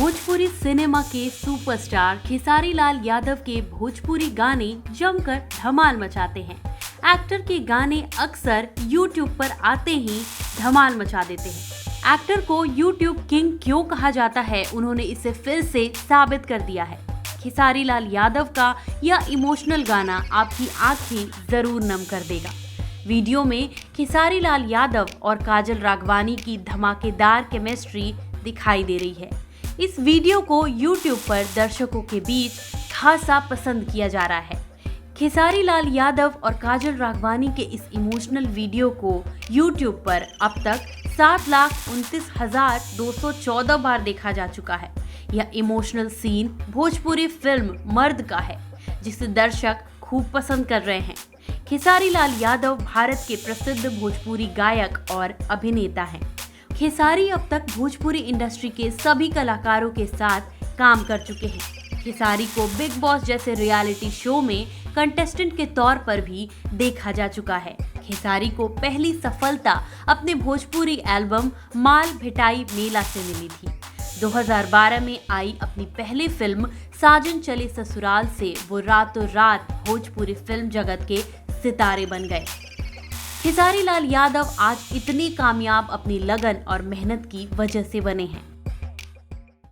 Bhojpuri cinema के superstar Khesari Lal Yadav के भोजपुरी गाने जमकर धमाल मचाते हैं। एक्टर के गाने अक्सर YouTube पर आते ही धमाल मचा देते हैं। एक्टर को YouTube किंग क्यों कहा जाता है, उन्होंने इसे फिर से साबित कर दिया है। खेसारी लाल यादव का यह इमोशनल गाना आपकी आंखें जरूर नम कर देगा। वीडियो में खेसारी लाल यादव और काजल राघवानी की धमाकेदार केमिस्ट्री दिखाई दे रही है। इस वीडियो को YouTube पर दर्शकों के बीच खासा पसंद किया जा रहा है। खेसारी लाल यादव और काजल राघवानी के इस इमोशनल वीडियो को YouTube पर अब तक 7,29,214 बार देखा जा चुका है। यह इमोशनल सीन भोजपुरी फिल्म मर्द का है, जिसे दर्शक खूब पसंद कर रहे हैं। खेसारी लाल यादव भारत के प्रसिद्ध भोजपुरी गायक और अभिनेता हैं। खेसारी अब तक भोजपुरी इंडस्ट्री के सभी कलाकारों के साथ काम कर चुके हैं। खेसारी को बिग बॉस जैसे रियलिटी शो में कंटेस्टेंट के तौर पर भी देखा जा चुका है। खेसारी को पहली सफलता अपने भोजपुरी एल्बम माल भिटाई मेला से मिली थी। 2012 में आई अपनी पहली फिल्म साजन चले ससुराल से वो रातों रात भोजपुरी फिल्म जगत के सितारे बन गए। खेसारी लाल यादव आज इतने कामयाब अपनी लगन और मेहनत की वजह से बने हैं।